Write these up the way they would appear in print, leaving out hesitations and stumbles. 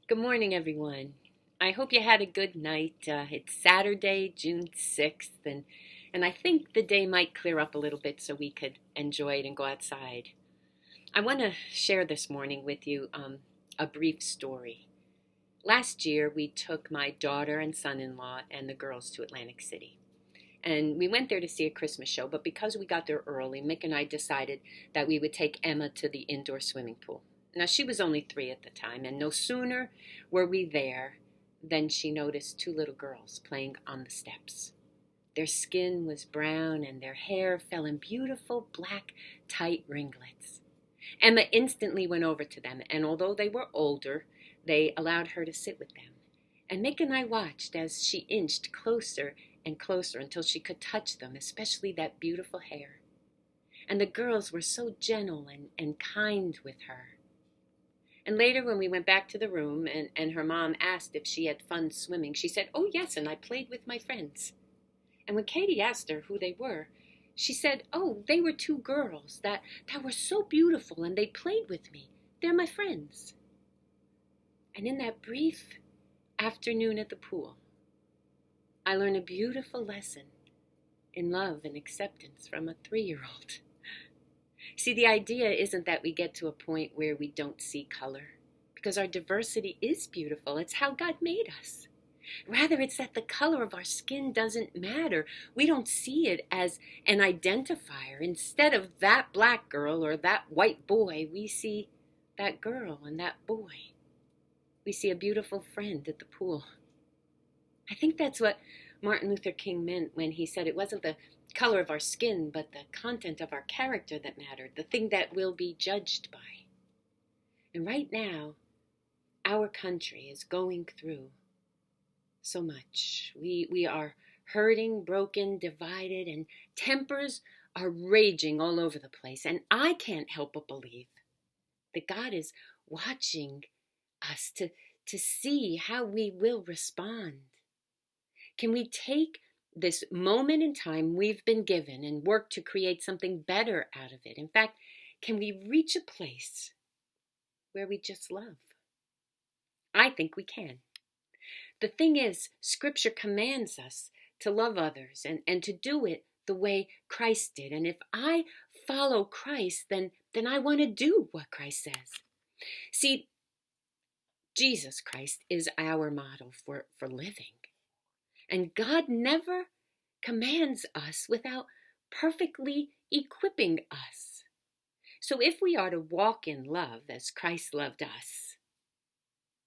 Good morning, everyone. I hope you had a good night. It's Saturday, June 6th, and I think the day might clear up a little bit so we could enjoy it and go outside. I want to share this morning with you a brief story. Last year, we took my daughter and son in law and the girls to Atlantic City. And we went there to see a Christmas show, but because we got there early, Mick and I decided that we would take Emma to the indoor swimming pool. Now, she was only 3 at the time, and no sooner were we there than she noticed 2 little girls playing on the steps. Their skin was brown, and their hair fell in beautiful black, tight ringlets. Emma instantly went over to them, and although they were older, they allowed her to sit with them. And Mick and I watched as she inched closer and closer until she could touch them, especially that beautiful hair. And the girls were so gentle and kind with her. And later, when we went back to the room and her mom asked if she had fun swimming, she said, "Oh, yes, and I played with my friends." And when Katie asked her who they were, she said, "Oh, they were 2 girls that were so beautiful, and they played with me. They're my friends." And in that brief afternoon at the pool, I learned a beautiful lesson in love and acceptance from a 3-year-old. See, the idea isn't that we get to a point where we don't see color, because our diversity is beautiful. It's how God made us. Rather, it's that the color of our skin doesn't matter. We don't see it as an identifier. Instead of that black girl or that white boy, we see that girl and that boy. We see a beautiful friend at the pool. I think that's what Martin Luther King meant when he said it wasn't the color of our skin, but the content of our character that mattered, the thing that we'll be judged by. And right now, our country is going through so much. We are hurting, broken, divided, and tempers are raging all over the place. And I can't help but believe that God is watching us to see how we will respond. Can we take this moment in time we've been given and work to create something better out of it? In fact, can we reach a place where we just love? I think we can. The thing is, Scripture commands us to love others and to do it the way Christ did. And if I follow Christ, then I want to do what Christ says. See, Jesus Christ is our model for living. And God never commands us without perfectly equipping us. So if we are to walk in love as Christ loved us,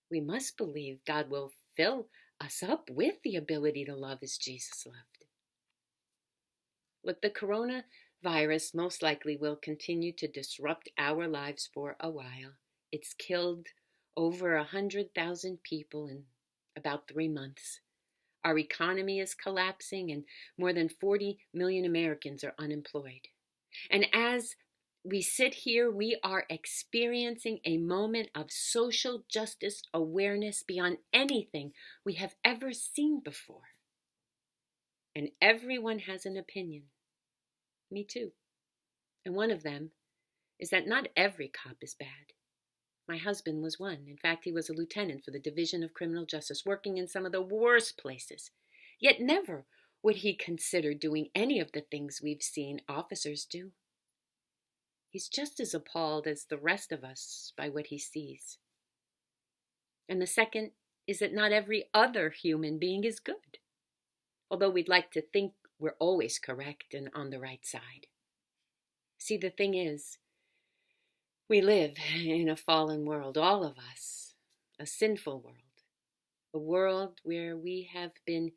we must believe God will fill us up with the ability to love as Jesus loved. Look, the coronavirus most likely will continue to disrupt our lives for a while. It's killed over 100,000 people in about 3 months. Our economy is collapsing, and more than 40 million Americans are unemployed. And as we sit here, we are experiencing a moment of social justice awareness beyond anything we have ever seen before. And everyone has an opinion. Me too. And one of them is that not every cop is bad. My husband was one. In fact, he was a lieutenant for the Division of Criminal Justice, working in some of the worst places. Yet never would he consider doing any of the things we've seen officers do. He's just as appalled as the rest of us by what he sees. And the second is that not every other human being is good, although we'd like to think we're always correct and on the right side. See, the thing is, we live in a fallen world, all of us, a sinful world, a world where we have been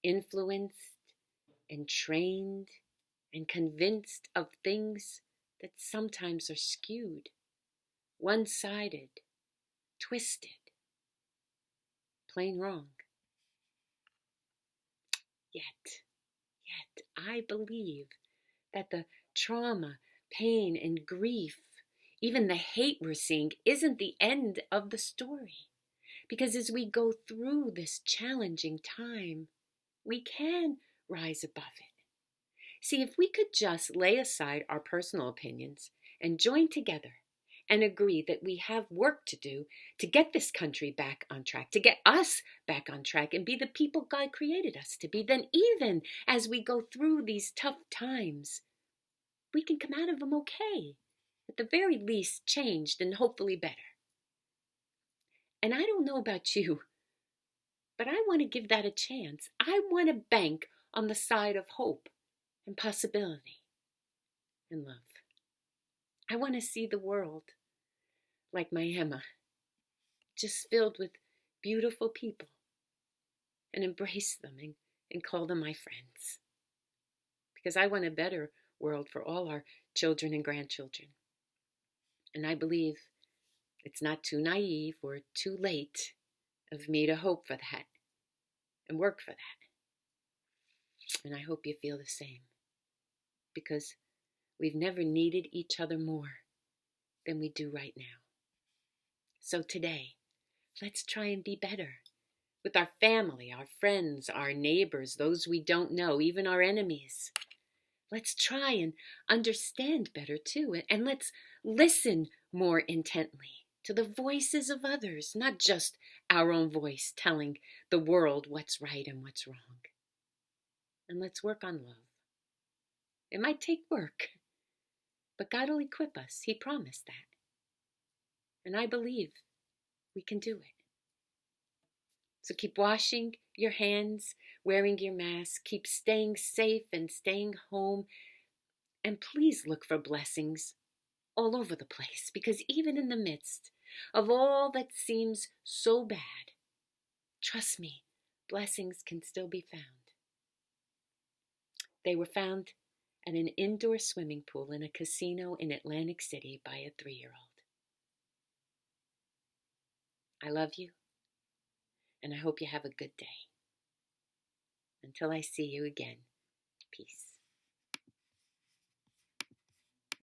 influenced and trained and convinced of things that sometimes are skewed, one-sided, twisted, plain wrong. Yet, I believe that the trauma, pain, and grief, even the hate we're seeing, isn't the end of the story. Because as we go through this challenging time, we can rise above it. See, if we could just lay aside our personal opinions and join together and agree that we have work to do to get this country back on track, to get us back on track and be the people God created us to be, then even as we go through these tough times, we can come out of them okay, at the very least changed and hopefully better. And I don't know about you, but I want to give that a chance. I want to bank on the side of hope and possibility and love. I want to see the world like my Emma, just filled with beautiful people, and embrace them and call them my friends. Because I want a better world for all our children and grandchildren. And I believe it's not too naive or too late of me to hope for that and work for that. And I hope you feel the same. Because we've never needed each other more than we do right now. So today, let's try and be better with our family, our friends, our neighbors, those we don't know, even our enemies. Let's try and understand better too, and let's listen more intently to the voices of others, not just our own voice telling the world what's right and what's wrong. And let's work on love. It might take work, but God will equip us. He promised that. And I believe we can do it. So keep washing your hands, wearing your mask, keep staying safe and staying home. And please look for blessings all over the place, because even in the midst of all that seems so bad, trust me, blessings can still be found. They were found at an indoor swimming pool in a casino in Atlantic City by a 3-year-old. I love you, and I hope you have a good day. Until I see you again, peace.